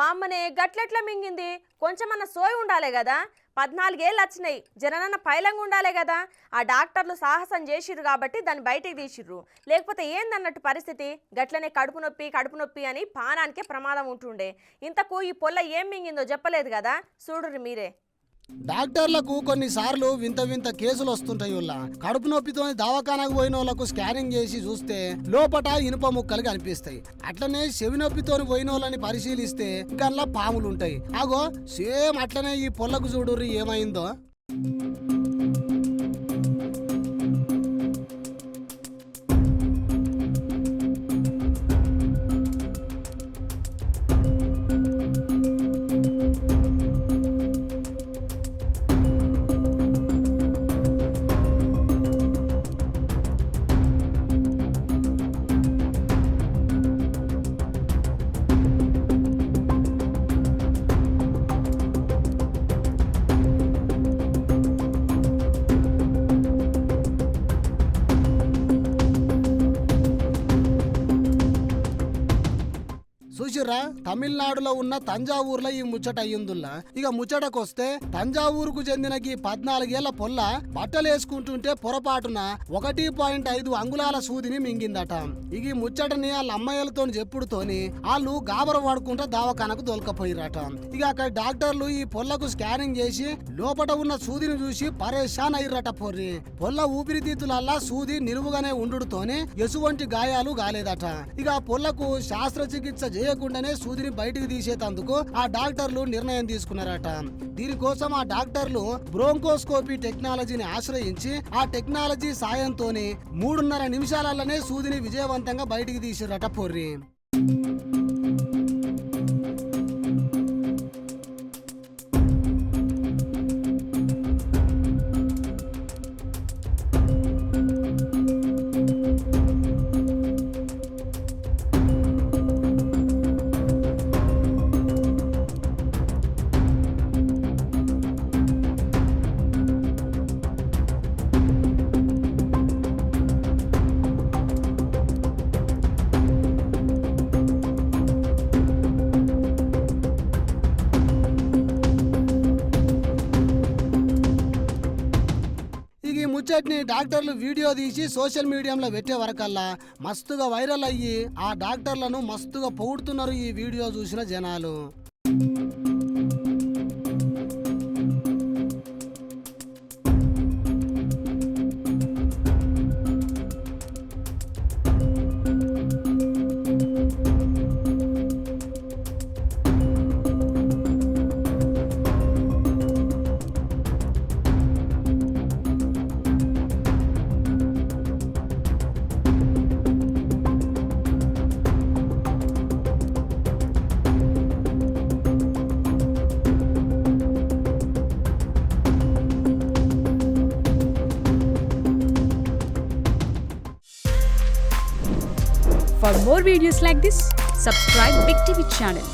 వామ్మనే గట్లెట్లా మింగింది? కొంచెమన్న సోయి ఉండాలే కదా. 14 ఏళ్ళు వచ్చినాయి, జననన్న పైలంగా ఉండాలే కదా. ఆ డాక్టర్లు సాహసం చేసిర్రు కాబట్టి దాన్ని బయటికి తీసిర్రు. లేకపోతే ఏందన్నట్టు పరిస్థితి. గట్లనే కడుపు నొప్పి అని పానానికే ప్రమాదం ఉంటుండే. ఇంతకు ఈ పొల్ల ఏం మింగిందో చెప్పలేదు కదా, చూడుర్రి మీరే. డాక్టర్లకు కొన్నిసార్లు వింత వింత కేసులు వస్తుంటాయి. కడుపు నొప్పితో దవాఖానకు పోయిన వాళ్ళకు స్కానింగ్ చేసి చూస్తే లోపట ఇనుప ముక్కలు కనిపిస్తాయి. అట్లనే చెవి నొప్పితో పోయిన వాళ్ళని పరిశీలిస్తే గల్లా పాములు ఉంటాయి. అగో సేమ్ అట్లనే ఈ పొల్లకు చూడుర్రి ఏమైందో. చూసిర్రా, తమిళనాడులో ఉన్న తంజావూరులో ఈ ముచ్చట అయ్యిందుల్లా. ఇక ముచ్చటకొస్తే తంజావూరుకు చెందిన ఈ 14 ఏళ్ల పొల్ల బట్టలేసుకుంటుంటే పొరపాటున 1.5 అంగుళాల సూదిని మింగిందట. ఇక ఈ ముచ్చటని వాళ్ళ అమ్మాయిలతో చెప్పుడుతోని వాళ్ళు గాబర పడుకుంటా దవాఖానకు దొలకపోయిరట. ఇక అక్కడ డాక్టర్లు ఈ పొల్లకు స్కానింగ్ చేసి లోపట ఉన్న సూదిని చూసి పరేషాన్ అయ్యిరట. పొల్ల ఊపిరితిత్తులల్లా సూది నిలువుగానే ఉండుతోని ఎటువంటి గాయాలు కాలేదట. ఇక ఆ పొల్లకు శాస్త్రచికిత్స చేయకుండానే సూదిని బయటికి తీసేటందుకు ఆ డాక్టర్లు నిర్ణయం తీసుకున్నారట. దీనికోసం ఆ డాక్టర్లు బ్రోంకోస్కోపీ టెక్నాలజీని ఆశ్రయించి ఆ టెక్నాలజీ సాయంతోనే 3.5 నిమిషాలలోనే సూదిని విజయవంతంగా బయటికి తీసిరట. పొర్రి ముచ్చట్ని డాక్టర్లు వీడియో తీసి సోషల్ మీడియాలో పెట్టే వరకల్లా మస్తుగా వైరల్ అయ్యి ఆ డాక్టర్లను మస్తుగా పొగుడుతున్నారు ఈ వీడియో చూసిన జనాలు. For more videos like this, subscribe Big TV channel.